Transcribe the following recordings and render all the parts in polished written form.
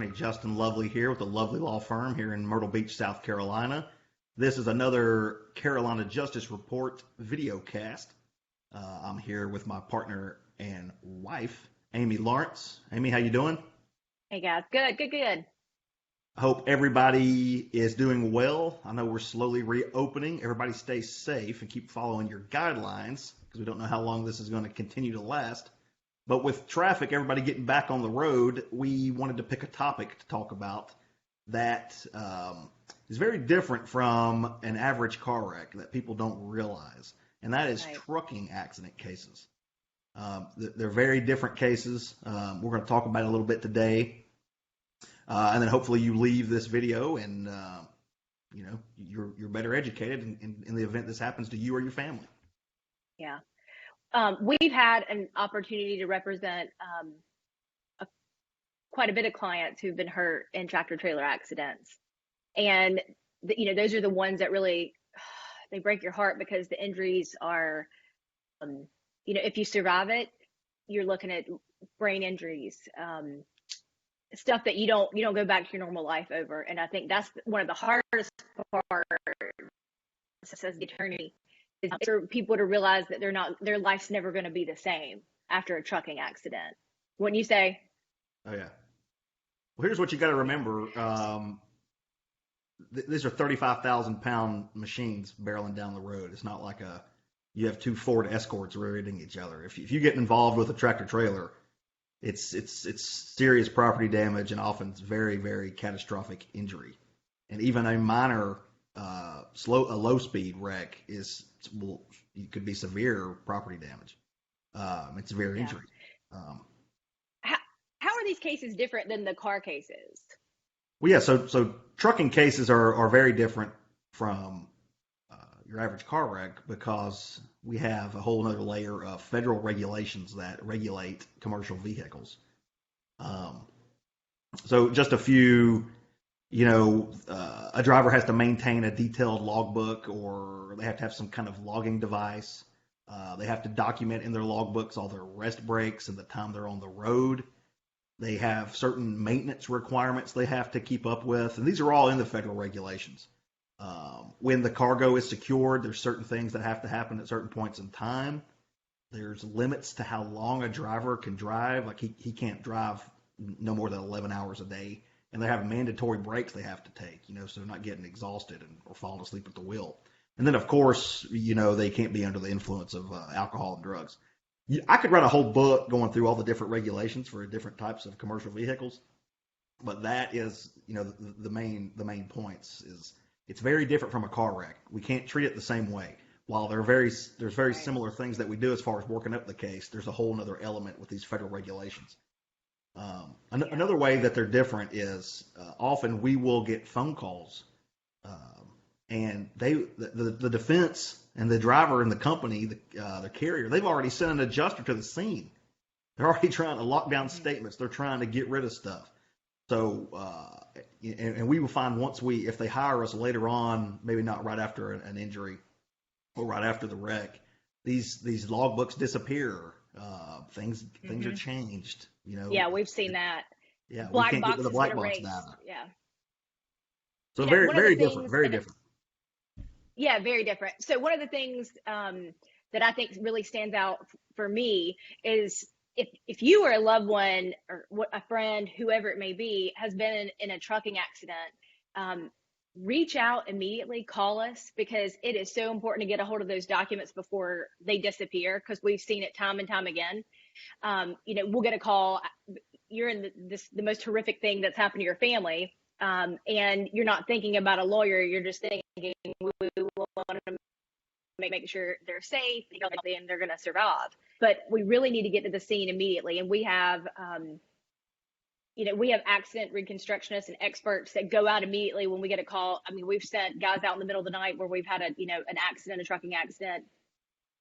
Attorney Justin Lovely here with the Lovely Law Firm here in Myrtle Beach, South Carolina. This is another Carolina Justice Report video cast. I'm here with my partner and wife, Amy Lawrence. Amy, how you doing? Hey guys, good. I hope everybody is doing well. I know we're slowly reopening. Everybody stay safe and keep following your guidelines because we don't know how long this is going to continue to last. But with traffic, everybody getting back on the road, we wanted to pick a topic to talk about that is very different from an average car wreck that people don't realize, and that is Right. trucking accident cases. They're very different cases. We're going to talk about it a little bit today. And then hopefully you leave this video and you're better educated in the event this happens to you or your family. Yeah. We've had an opportunity to represent quite a bit of clients who've been hurt in tractor trailer accidents. And, those are the ones that really, they break your heart because the injuries are, if you survive it, you're looking at brain injuries, stuff that you don't go back to your normal life over. And I think that's one of the hardest parts as the attorney is for people to realize that their life's never going to be the same after a trucking accident. Wouldn't you say? Oh yeah. Well, here's what you got to remember. These are 35,000-pound machines barreling down the road. It's not like you have two Ford Escorts rear-ending each other. If you get involved with a tractor trailer, it's serious property damage and often it's very, very catastrophic injury. And even a minor low speed wreck could be severe property damage. It's severe injury. How are these cases different than the car cases? Well, yeah. So trucking cases are very different from your average car wreck because we have a whole other layer of federal regulations that regulate commercial vehicles. So just a few, a driver has to maintain a detailed logbook or they have to have some kind of logging device. They have to document in their logbooks all their rest breaks and the time they're on the road. They have certain maintenance requirements they have to keep up with, and these are all in the federal regulations. When the cargo is secured, there's certain things that have to happen at certain points in time. There's limits to how long a driver can drive. Like he can't drive no more than 11 hours a day. And they have mandatory breaks they have to take, so they're not getting exhausted or falling asleep at the wheel. And then, of course, they can't be under the influence of alcohol and drugs. I could write a whole book going through all the different regulations for different types of commercial vehicles. But that is, the main points is it's very different from a car wreck. We can't treat it the same way. While there's very similar things that we do as far as working up the case, there's a whole other element with these federal regulations. Another way that they're different is often we will get phone calls, and the defense and the driver and the company, the carrier, they've already sent an adjuster to the scene. They're already trying to lock down statements. They're trying to get rid of stuff. So, and we will find if they hire us later on, maybe not right after an injury or right after the wreck, these logbooks disappear. Things are changed. Yeah, we've seen that. Yeah, we Black can't get to the boxes black get box erased. data. Yeah. So very different. Very different. Yeah, very different. So one of the things that I think really stands out for me is if you or a loved one or a friend, whoever it may be, has been in a trucking accident, reach out immediately, call us, because it is so important to get a hold of those documents before they disappear, because we've seen it time and time again. We'll get a call. You're in the most horrific thing that's happened to your family. And you're not thinking about a lawyer. You're just thinking we want to make sure they're safe and they're going to survive. But we really need to get to the scene immediately. And we have, we have accident reconstructionists and experts that go out immediately when we get a call. I mean, we've sent guys out in the middle of the night where we've had an accident, a trucking accident,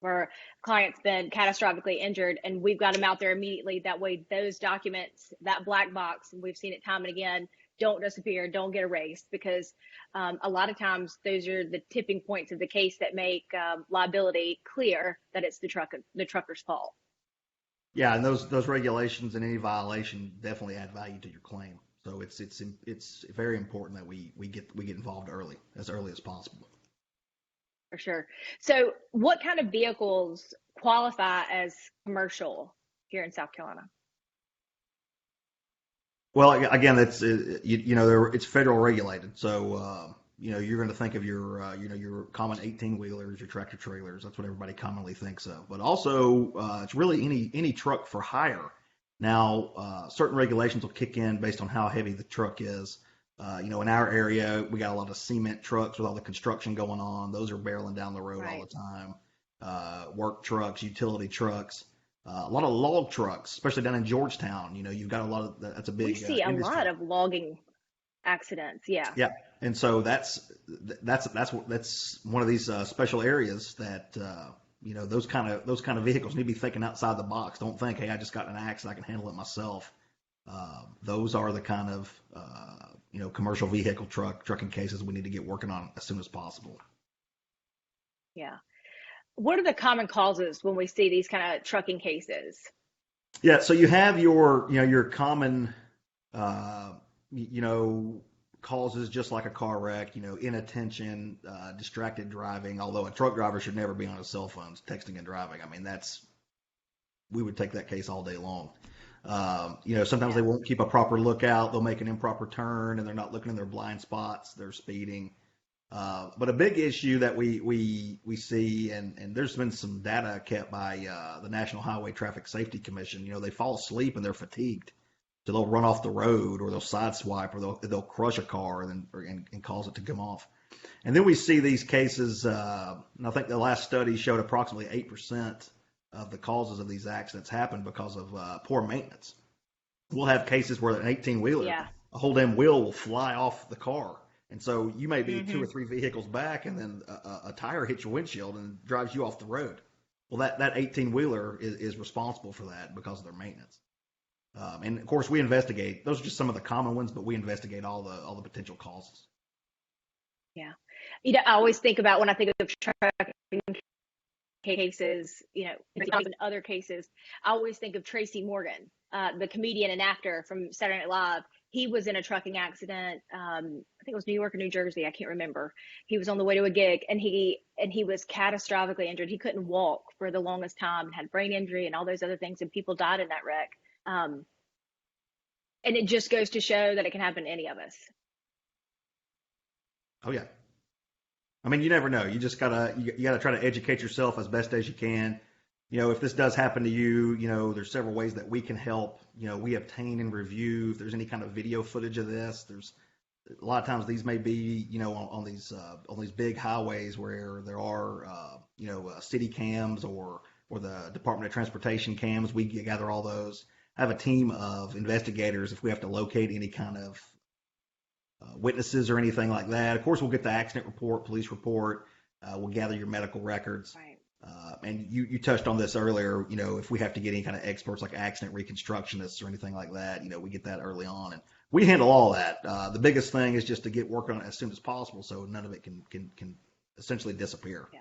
where a client's been catastrophically injured, and we've got them out there immediately. That way, those documents, that black box, and we've seen it time and again, don't disappear, don't get erased, because a lot of times those are the tipping points of the case that make liability clear that it's the trucker's fault. Yeah, and those regulations and any violation definitely add value to your claim. So it's very important that we get involved early as possible. For sure. So, what kind of vehicles qualify as commercial here in South Carolina? Well, again, that's it's federal regulated, so you're going to think of your your common 18 wheelers, your tractor trailers. That's what everybody commonly thinks of. But also, it's really any truck for hire. Now, certain regulations will kick in based on how heavy the truck is. In our area, we got a lot of cement trucks with all the construction going on. Those are barreling down the road all Right. the time. Work trucks, utility trucks. A lot of log trucks, especially down in Georgetown. You've got a lot of that's a We big see a lot industry. of logging accidents. Yeah. Yeah, and so that's one of these special areas that those kind of vehicles need to be thinking outside the box. Don't think, hey, I just got in an accident, I can handle it myself. Those are the kind of commercial vehicle trucking cases we need to get working on as soon as possible. Yeah. What are the common causes when we see these kind of trucking cases? Yeah, so you have your common uh, you know, causes just like a car wreck, inattention, distracted driving, although a truck driver should never be on his cell phones texting and driving. I mean, we would take that case all day long. Sometimes they Yeah. won't keep a proper lookout. They'll make an improper turn and they're not looking in their blind spots. They're speeding. But a big issue that we see, and there's been some data kept by the National Highway Traffic Safety Commission. They fall asleep and they're fatigued, so they'll run off the road or they'll sideswipe or they'll crush a car and cause it to come off. And then we see these cases. And I think the last study showed approximately 8% of the causes of these accidents happen because of poor maintenance. We'll have cases where an 18 wheeler, Yeah. a whole damn wheel will fly off the car. And so you may be two or Hmm. three vehicles back, and then a tire hits your windshield and drives you off the road. Well, that 18 wheeler is responsible for that because of their maintenance. And of course, we investigate. Those are just some of the common ones, but we investigate all the potential causes. Yeah. I always think about when I think of trucking cases, even other cases, I always think of Tracy Morgan, the comedian and actor from Saturday Night Live. He was in a trucking accident. I think it was New York or New Jersey. I can't remember. He was on the way to a gig, and he was catastrophically injured. He couldn't walk for the longest time, and had brain injury and all those other things, and people died in that wreck. Um, and it just goes to show that it can happen to any of us. Oh yeah. I mean, you never know. You gotta try to educate yourself as best as you can. If this does happen to you, there's several ways that we can help. We obtain and review if there's any kind of video footage of this. There's a lot of times these may be, on these big highways where there are, city cams or the Department of Transportation cams. We gather all those. Have a team of investigators if we have to locate any kind of witnesses or anything like that. Of course, we'll get the accident report, police report. We'll gather your medical records. Right. And you touched on this earlier. If we have to get any kind of experts like accident reconstructionists or anything like that, we get that early on, and we handle all that. The biggest thing is just to get work on it as soon as possible, so none of it can essentially disappear. Yeah.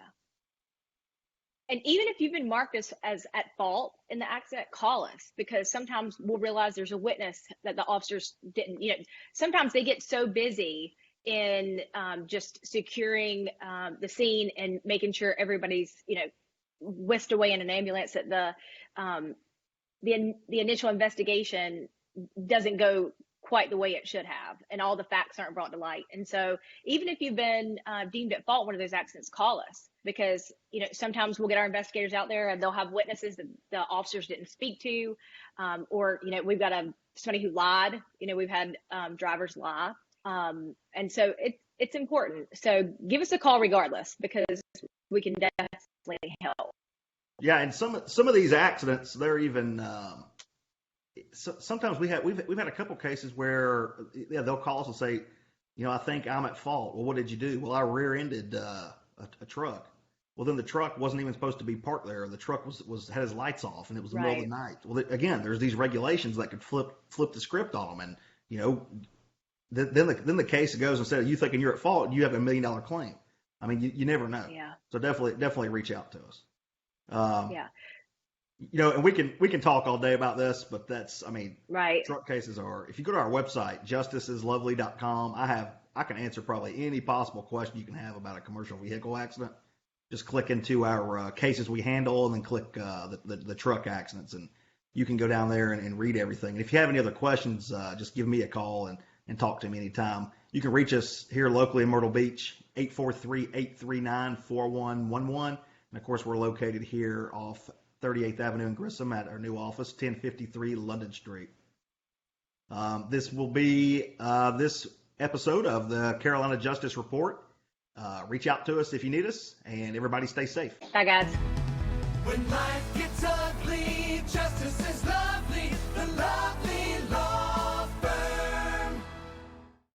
And even if you've been marked as at fault in the accident, call us, because sometimes we'll realize there's a witness that the officers didn't. Sometimes they get so busy in just securing the scene and making sure everybody's, whisked away in an ambulance, that um, the initial investigation doesn't go quite the way it should have, and all the facts aren't brought to light. And so, even if you've been deemed at fault in one of those accidents, call us, because sometimes we'll get our investigators out there and they'll have witnesses that the officers didn't speak to, or we've got somebody who lied. We've had drivers lie, and so it's important. So give us a call regardless, because we can definitely help. Yeah, and some of these accidents, they're even sometimes we've had a couple cases where they'll call us and say, I think I'm at fault. Well, what did you do? Well, I rear-ended a truck. Well, then the truck wasn't even supposed to be parked there. The truck was had his lights off, and it was the middle of the Right. night. Well, again, there's these regulations that could flip the script on them, and then the case goes, instead of you thinking you're at fault, you have $1 million claim. I mean, you never know. Yeah. So definitely reach out to us. Um, Yeah. And we can talk all day about this, but Right. truck cases are. If you go to our website, justiceslovely.com, I can answer probably any possible question you can have about a commercial vehicle accident. Just click into our cases we handle, and then click the truck accidents, and you can go down there and read everything. And if you have any other questions, just give me a call and talk to me anytime. You can reach us here locally in Myrtle Beach, 843-839-4111. And of course, we're located here off 38th Avenue in Grissom at our new office, 1053 London Street. This will be this episode of the Carolina Justice Report. Reach out to us if you need us, and everybody stay safe. Bye, guys. When life gets